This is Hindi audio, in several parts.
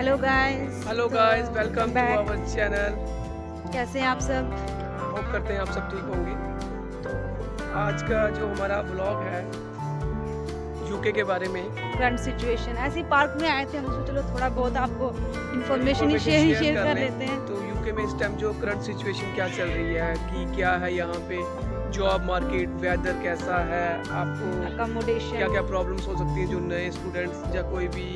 Hello guys, welcome to our channel. कैसे हैं आप सब? होप करते हैं आप सब ठीक होंगे। तो आज का जो हमारा ब्लॉग है यूके के बारे में, करंट सिचुएशन, ऐसे ही पार्क में आए थे, हम सोचे चलो थोड़ा बहुत आपको इन्फॉर्मेशन ही शेयर कर लेते हैं। तो यूके में इस टाइम जो करंट सिचुएशन क्या चल रही है कि क्या है यहाँ पे जॉब मार्केट, वेदर कैसा है, आपको अकोमोडेशन, क्या क्या प्रॉब्लम्स हो सकती हैं जो नए स्टूडेंट्स या कोई भी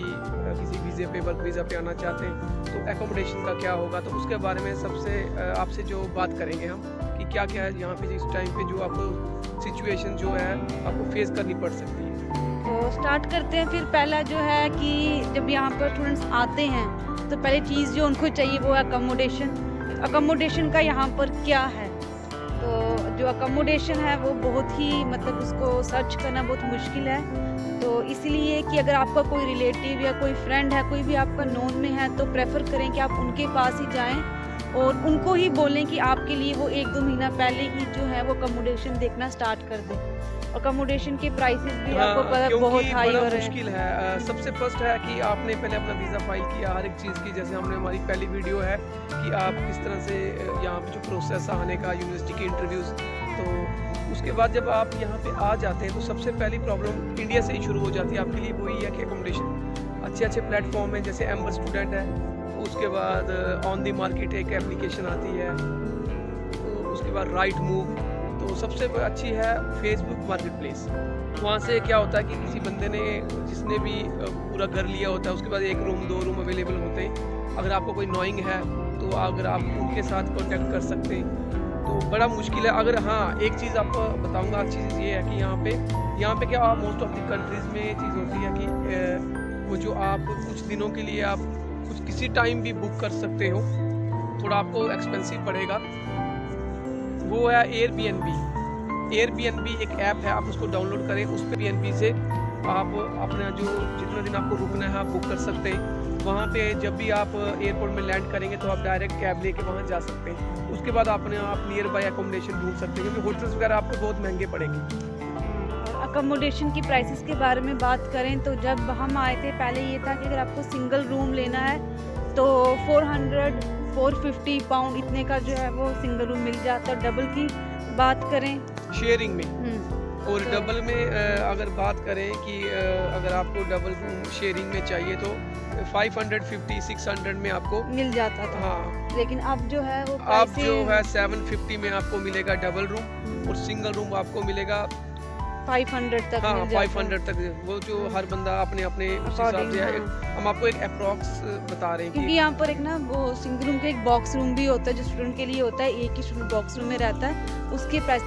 किसी वीज़े पे वर्क वीज़ा पे आना चाहते हैं, तो एकोमोडेशन का क्या होगा, तो उसके बारे में सबसे आपसे जो बात करेंगे हम कि क्या क्या है यहाँ पे इस टाइम पे जो आपको सिचुएशन जो है आपको फेस करनी पड़ सकती है। तो स्टार्ट करते हैं। फिर पहला जो है कि जब यहाँ पर स्टूडेंट्स आते हैं तो पहली चीज़ जो उनको चाहिए वो है अकोमोडेशन। अकोमोडेशन का यहाँ पर क्या है, तो जो अकोमोडेशन है वो बहुत ही मतलब उसको सर्च करना बहुत मुश्किल है। तो इसलिए कि अगर आपका कोई रिलेटिव या कोई फ्रेंड है, कोई भी आपका नोन में है, तो प्रेफर करें कि आप उनके पास ही जाएं और उनको ही बोलें कि आपके लिए वो 1-2 महीना पहले ही जो है वो अकोमोडेशन देखना स्टार्ट कर दें। अकोमोडेशन के प्राइसेस भी आपको पता बहुत हाई हो रहे हैं। मुश्किल है। सबसे फर्स्ट है कि आपने पहले अपना वीज़ा फाइल किया, हर एक चीज़ की, जैसे हमने हमारी पहली वीडियो है कि आप किस तरह से यहाँ पे जो प्रोसेस आने का, यूनिवर्सिटी के इंटरव्यूज़, तो उसके बाद जब आप यहाँ पे आ जाते हैं तो सबसे पहली प्रॉब्लम इंडिया से ही शुरू हो जाती है आपके लिए। वही है कि अकोमोडेशन अच्छे प्लेटफॉर्म है, जैसे एम्बर स्टूडेंट है, उसके बाद ऑन द मार्केट एक एप्लीकेशन आती है, तो उसके बाद राइट मूव, तो सबसे अच्छी है फेसबुक मार्केट प्लेस। वहाँ से क्या होता है कि किसी बंदे ने जिसने भी पूरा घर लिया होता है, उसके बाद 1 रूम 2 रूम अवेलेबल होते हैं। अगर आपको कोई नोइंग है तो अगर आप उनके साथ कांटेक्ट कर सकते हैं, तो बड़ा मुश्किल है। अगर हाँ, एक चीज़ आपको बताऊँगा, अच्छी चीज़ ये है कि यहाँ पे क्या मोस्ट ऑफ द कंट्रीज़ में चीज़ होती है कि वो जो आप कुछ दिनों के लिए आप कुछ किसी टाइम भी बुक कर सकते हो, थोड़ा आपको एक्सपेंसिव पड़ेगा, वो है एयरबीएनबी एक ऐप है, आप उसको डाउनलोड करें। उस पर बीएनबी से आप अपना जो जितना दिन आपको रुकना है आप बुक कर सकते हैं। वहाँ पे जब भी आप एयरपोर्ट में लैंड करेंगे तो आप डायरेक्ट कैब लेके वहाँ जा सकते हैं। उसके बाद अपने आप नियर बाय अकोमोडेशन ढूंढ सकते हैं, क्योंकि होटल्स वगैरह आपको बहुत महंगे पड़ेंगे। अकोमोडेशन की प्राइसेस के बारे में बात करें तो जब हम आए थे पहले ये था कि अगर आपको सिंगल रूम लेना है तो 450 पाउंड इतने का जो है वो सिंगल रूम मिल जाता है। डबल की बात करें शेयरिंग में, और डबल में अगर बात करें कि अगर आपको डबल रूम शेयरिंग में चाहिए तो 550-600 में आपको मिल जाता था। हाँ, लेकिन अब जो है वो अब जो है 750 में आपको मिलेगा डबल रूम, और सिंगल रूम आपको मिलेगा 500 तक। हाँ, 500 तक। वो जो हर बंदा अपने हिसाब से है। हम आपको एक अप्रॉक्स बता रहे हैं क्योंकि यहाँ पर एक ना वो सिंगल रूम का एक बॉक्स रूम भी होता है जो स्टूडेंट के लिए होता है, एक ही स्टूडेंट बॉक्स रूम में रहता है। उसके प्राइस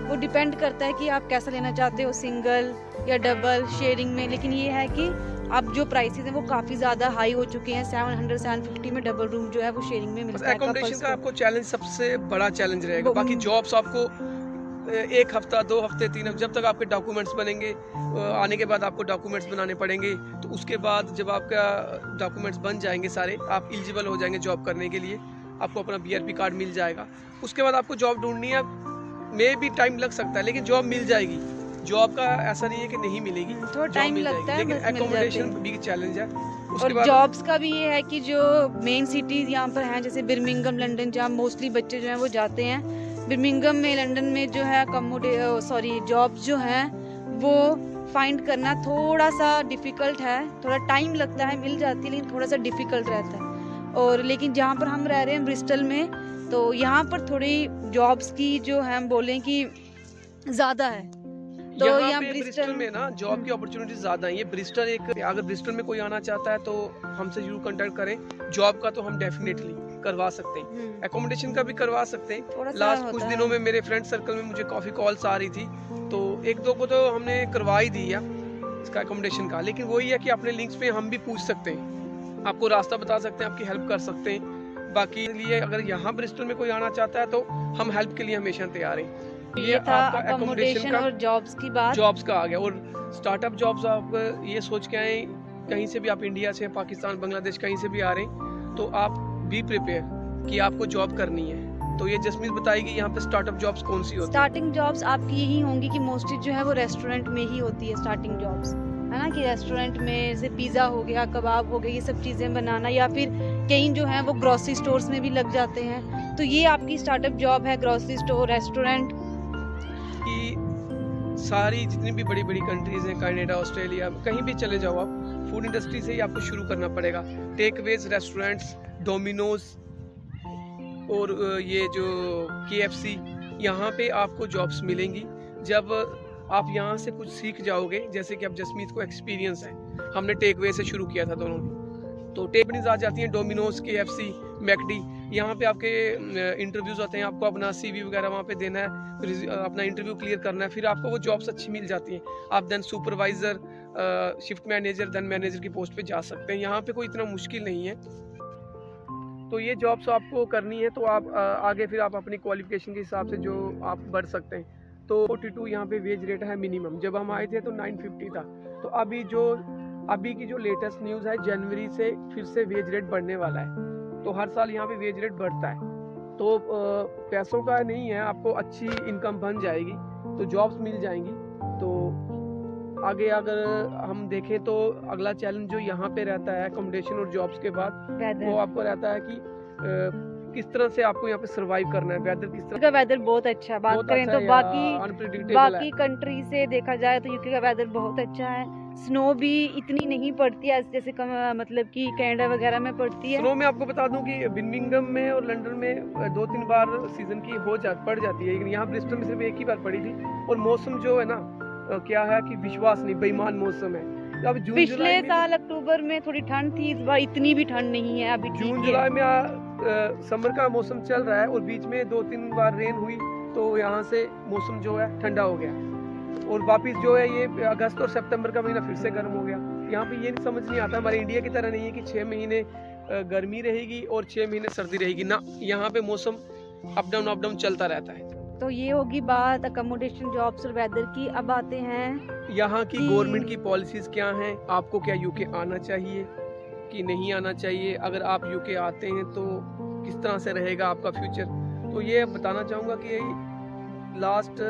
वो डिपेंड करता है कि आप कैसा लेना चाहते हो, सिंगल या डबल शेयरिंग में। लेकिन ये है कि अब जो प्राइसेस हैं वो काफ़ी ज़्यादा हाई हो चुके हैं। 750 में डबल रूम जो है वो शेयरिंग में मिलता है। अकोमोडेशन का आपको चैलेंज सबसे बड़ा चैलेंज रहेगा। बाकी जॉब्स आपको 1 हफ्ता 2 हफ्ते 3 हफ्ते, जब तक आपके डॉक्यूमेंट्स बनेंगे, आने के बाद आपको डॉक्यूमेंट्स बनाने पड़ेंगे, तो उसके बाद जब आपका डॉक्यूमेंट्स बन जाएंगे सारे, आप एलिजिबल हो जाएंगे जॉब करने के लिए, आपको अपना बीआरपी कार्ड मिल जाएगा। उसके बाद आपको जॉब ढूंढनी है, मे भी टाइम लग सकता है, लेकिन जॉब मिल जाएगी। जॉब का ऐसा नहीं है कि नहीं मिलेगी, थोड़ा टाइम लगता है, लेकिन अकोमोडेशन भी चैलेंज है। और जॉब्स का भी ये है कि जो मेन सिटीज़ यहाँ पर हैं, जैसे बिर्मिंघम, लंदन, जहाँ मोस्टली बच्चे जो हैं वो जाते हैं। बिर्मिंघम में, लंदन में जो है जॉब्स जो हैं वो फाइंड करना थोड़ा सा डिफ़िकल्ट है, थोड़ा टाइम लगता है, मिल जाती है लेकिन थोड़ा सा डिफ़िकल्ट रहता है। और लेकिन जहाँ पर हम रह रहे हैं ब्रिस्टल में, तो यहाँ पर थोड़ी जॉब्स की जो है हम बोलें कि ज़्यादा है। तो यहाँ ब्रिस्टल में ना जॉब की अपॉर्चुनिटी ज़्यादा है। ये ब्रिस्टल अगर ब्रिस्टल में कोई आना चाहता है तो हमसे जरूर कांटेक्ट करें। जॉब का तो हम डेफिनेटली करवा सकते हैं, एकोमोडेशन का भी करवा सकते हैं। लास्ट कुछ दिनों में मेरे फ्रेंड सर्कल में मुझे काफ़ी कॉल्स आ रही थी, तो 1-2 को तो हमने करवा ही दिया इसका एकोमोडेशन का। लेकिन वही है कि अपने लिंक्स पे हम भी पूछ सकते हैं, आपको रास्ता बता सकते हैं, आपकी हेल्प कर सकते हैं। बाकी लिए अगर यहाँ ब्रिस्टल में कोई आना चाहता है तो हम हेल्प के लिए हमेशा तैयार हैं। ये था अकोमोडेशन और जॉब्स की बात। जॉब्स का आ गया, और स्टार्टअप जॉब्स आप ये सोच के आए, कहीं से भी आप इंडिया से, पाकिस्तान, बांग्लादेश कहीं से भी आ रहे हैं, तो आप बी प्रिपेयर कि आपको जॉब करनी है। तो ये जसमीत बताएगी यहाँ पे स्टार्टअप जॉब्स कौन सी होती है। स्टार्टिंग जॉब्स आपकी यही होंगी कि मोस्टली जो है वो रेस्टोरेंट में ही होती है स्टार्टिंग जॉब्स, है ना, कि रेस्टोरेंट में जैसे पिज़्ज़ा हो गया, कबाब हो गए, ये सब चीज़ें बनाना, या फिर कई जो हैं वो ग्रोसरी स्टोर्स में भी लग जाते हैं। तो ये आपकी स्टार्टअप जॉब है, ग्रोसरी स्टोर, रेस्टोरेंट? कि सारी जितनी भी बड़ी बड़ी कंट्रीज़ हैं, कनाडा, ऑस्ट्रेलिया, कहीं भी चले जाओ आप, फूड इंडस्ट्री से ही आपको शुरू करना पड़ेगा। टेक अवेज, रेस्टोरेंट्स, डोमिनोज और ये जो KFC, यहाँ पे आपको जॉब्स मिलेंगी जब आप यहाँ से कुछ सीख जाओगे। जैसे कि अब जसमीत को एक्सपीरियंस है, हमने टेक अवे से शुरू किया था दोनों ने, तो टेकनीज आ जाती हैं, डोमिनोज, KFC, मैकडी, यहाँ पे आपके इंटरव्यूज होते हैं, आपको अपना CV वगैरह वहाँ पे देना है, फिर अपना इंटरव्यू क्लियर करना है, फिर आपको वो जॉब्स अच्छी मिल जाती हैं। आप then supervisor, shift manager, then manager की पोस्ट पे जा सकते हैं। यहाँ पे कोई इतना मुश्किल नहीं है। तो ये जॉब्स आपको करनी है, तो आप आगे फिर आप अपनी क्वालिफिकेशन के हिसाब से जो आप बढ़ सकते हैं। तो 42 यहाँ पे वेज रेट है मिनिमम। जब हम आए थे तो 950 था। तो अभी की जो लेटेस्ट न्यूज़ है, जनवरी से फिर से वेज रेट बढ़ने वाला है। तो हर साल यहाँ पे वेज रेट बढ़ता है। तो पैसों का नहीं है, आपको अच्छी इनकम बन जाएगी, तो जॉब्स मिल जाएंगी। तो आगे अगर हम देखें तो अगला चैलेंज जो यहाँ पे रहता है अकोमोडेशन और जॉब्स के बाद, वो आपको रहता है कि किस तरह से आपको यहाँ पे सरवाइव करना है। वेदर किस तरह का वेदर बहुत अच्छा है। बात करें तो बाकी कंट्री से देखा जाए तो यूके का वेदर बहुत अच्छा है। स्नो भी इतनी नहीं पड़ती है जैसे मतलब कि कनाडा वगैरह में पड़ती है। स्नो में आपको बता दूं कि बिर्मिंघम में और लंदन में 2-3 बार सीजन की पड़ जाती है, लेकिन यहाँ ब्रिस्टल में सिर्फ एक ही बार पड़ी थी। और मौसम जो है ना, क्या है कि विश्वास नहीं, बेईमान मौसम है। अब पिछले साल अक्टूबर में थोड़ी ठंड थी, इस बार इतनी भी ठंड नहीं है। अभी जून जुलाई में समर का मौसम चल रहा है और बीच में 2-3 बार रेन हुई, तो यहाँ से मौसम जो है ठंडा हो गया और वापस जो है ये अगस्त और सितंबर का महीना फिर से गर्म हो गया। यहाँ पे ये समझ नहीं आता, हमारे इंडिया की तरह नहीं है कि 6 महीने गर्मी रहेगी और 6 महीने सर्दी रहेगी ना। यहाँ पे मौसम अप डाउन चलता रहता है। तो ये होगी बात अकोमोडेशन, जॉब्स और वेदर की। अब आते हैं यहाँ की गवर्नमेंट की पॉलिसीज क्या हैं। आपको क्या यूके आना चाहिए कि नहीं आना चाहिए? अगर आप यूके आते हैं तो किस तरह से रहेगा आपका फ्यूचर? तो ये बताना चाहूँगा कि लास्ट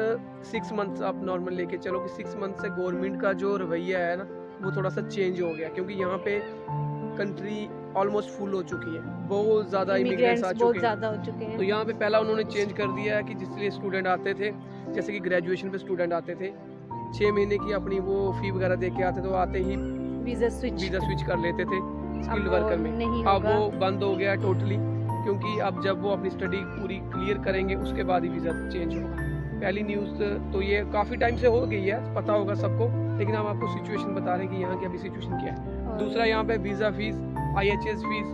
6 मंथ्स आप नॉर्मल लेके चलो कि 6 मंथ से गवर्नमेंट का जो रवैया है ना, वो थोड़ा सा चेंज हो गया, क्योंकि यहाँ पे कंट्री ऑलमोस्ट फुल हो चुकी है, बहुत ज़्यादा इमिग्रेंट्स आ चुके हैं। तो यहाँ पे पहला उन्होंने चेंज कर दिया है कि जिसलिए स्टूडेंट आते थे, जैसे कि ग्रेजुएशन पे स्टूडेंट आते थे, 6 महीने की अपनी वो फी वगैरह दे के आते थे, तो आते ही वीज़ा स्विच कर लेते थे स्किल्ड वर्कर में। अब वो बंद हो गया टोटली, क्योंकि अब जब वो अपनी स्टडी पूरी क्लियर करेंगे उसके बाद ही वीज़ा चेंज होगा। पहली न्यूज़ तो ये काफ़ी टाइम से हो गई है, पता होगा सबको, लेकिन हम आपको सिचुएशन बता रहे हैं कि यहाँ की अभी सिचुएशन क्या है। दूसरा, यहाँ पे वीज़ा फीस, IHS फीस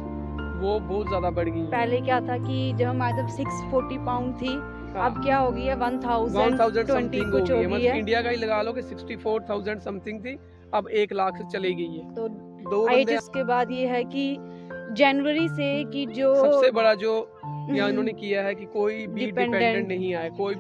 वो बहुत ज़्यादा बढ़ गई। पहले क्या था कि जब हम आए तब 640 पाउंड थी, अब क्या हो गई है 1020 कुछ हो गई है। इंडिया का ही लगा लो कि 64,000 समथिंग थी, अब 1 लाख से चली गई है। तो IHS के बाद ये है कि जनवरी से कि जो सबसे बड़ा जो यहाँ इन्होंने किया है कि कोई भी डिपेंडेंट नहीं आए। कोई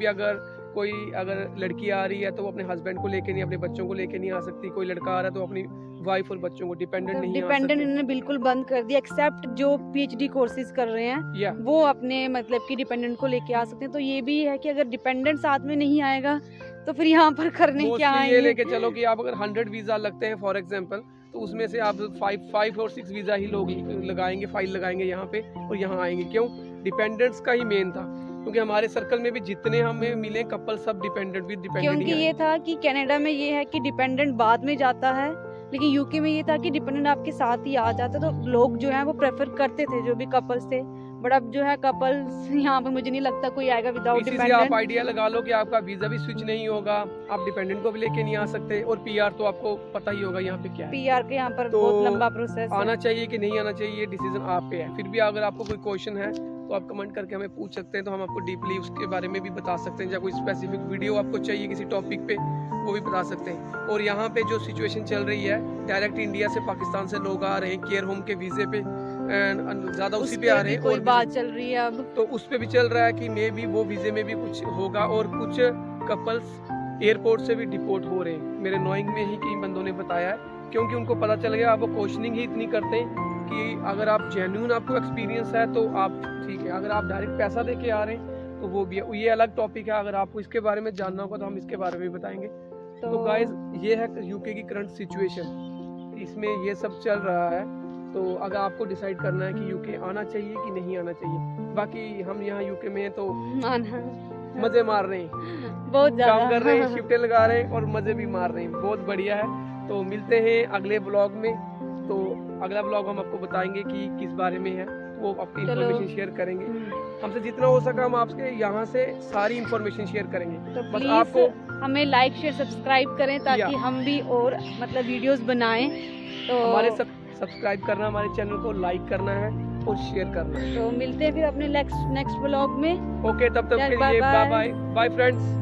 अगर लड़की आ रही है तो वो अपने हस्बैंड को लेके नहीं, अपने बच्चों को लेके नहीं आ सकती। कोई लड़का आ रहा है तो अपनी वाइफ और बच्चों को डिपेंडेंट नहीं आ सकते। डिपेंडेंट इन्होंने बिल्कुल बंद कर दिया, एक्सेप्ट जो PhD कोर्सेज कर रहे हैं वो अपने मतलब कि डिपेंडेंट को लेके आ सकते हैं। तो ये भी है कि अगर डिपेंडेंट साथ में नहीं आएगा तो फिर यहाँ पर करने क्या आएंगे। ये लेके चलो कि आप अगर 100 वीज़ा लगते हैं फॉर एग्जांपल, तो उसमें से आप 5 और 6 वीज़ा ही लोग लगाएंगे, फाइल लगाएंगे यहाँ पे और यहाँ आएंगे। क्यों? डिपेंडेंट्स का ही मेन था, क्योंकि हमारे सर्कल में भी जितने हमें मिले कपल सब डिपेंडेंट क्योंकि ये था कि कनाडा में ये है कि डिपेंडेंट बाद में जाता है, लेकिन यूके में ये था कि डिपेंडेंट आपके साथ ही आ जाता, तो लोग जो है वो प्रेफर करते थे जो भी कपल्स थे। बट अब जो है कपल्स यहाँ पे मुझे नहीं लगता कोई आएगा विदाउट डिपेंडेंट। आप आइडिया लगा लो कि आपका वीजा भी स्विच नहीं होगा, आप डिपेंडेंट को भी लेके नहीं आ सकते। और PR तो आपको पता ही होगा यहाँ पे क्या है। PR के यहाँ पर बहुत लंबा प्रोसेस आना चाहिए कि नहीं आना चाहिए, डिसीजन आप पे है। फिर भी अगर आपको कोई क्वेश्चन है तो आप कमेंट करके हमें पूछ सकते हैं, तो हम आपको डीपली उसके बारे में भी बता सकते हैं। या कोई स्पेसिफिक वीडियो आपको चाहिए किसी टॉपिक पे, वो भी बता सकते हैं। और यहाँ पे जो सिचुएशन चल रही है, डायरेक्ट इंडिया से पाकिस्तान से लोग आ रहे हैं केयर होम के वीजे पे, ज़्यादा उसी पे आ रहे हैं। कोई बात चल रही है अब तो उस पे भी चल रहा है कि मे भी वो वीजे में भी कुछ होगा। और कुछ कपल्स एयरपोर्ट से भी डिपोर्ट हो रहे हैं, मेरे नोइंग में ही कई बंदों ने बताया है, क्योंकि उनको पता चल गया। अब वो क्वेश्चनिंग ही इतनी करते हैं कि अगर आप जेन्युइन आपको एक्सपीरियंस है तो आप ठीक है, अगर आप डायरेक्ट पैसा दे के आ रहे हैं तो वो भी है। ये अलग टॉपिक है, अगर आपको इसके बारे में जानना होगा तो हम इसके बारे में बताएंगे। तो गाइस ये है यूके की करंट सिचुएशन, इसमें ये सब चल रहा है। तो अगर आपको डिसाइड करना है कि यूके आना चाहिए कि नहीं आना चाहिए, बाकी हम यहाँ यूके में हैं तो आना मजे मार रहे हैं, बहुत ज्यादा काम कर रहे हैं, शिफ्टें लगा रहे हैं और मजे भी मार रहे हैं, बहुत बढ़िया है। तो मिलते हैं अगले ब्लॉग में। तो अगला ब्लॉग हम आपको बताएंगे कि किस बारे में है, वो आपकी चलो। इंफॉर्मेशन शेयर करेंगे। हमसे जितना हो सका हम आपके यहाँ से सारी इंफॉर्मेशन शेयर करेंगे। तो बस प्लीज आपको हमें लाइक शेयर सब्सक्राइब करें ताकि या। हम भी और मतलब वीडियोस बनाएं। तो हमारे सब्सक्राइब करना, हमारे चैनल को लाइक करना है और शेयर करना है। तो मिलते हैं फिर अपने नेक्स्ट ब्लॉग में। ओके, तब तक के बाय लिए bye. Bye bye bye friends.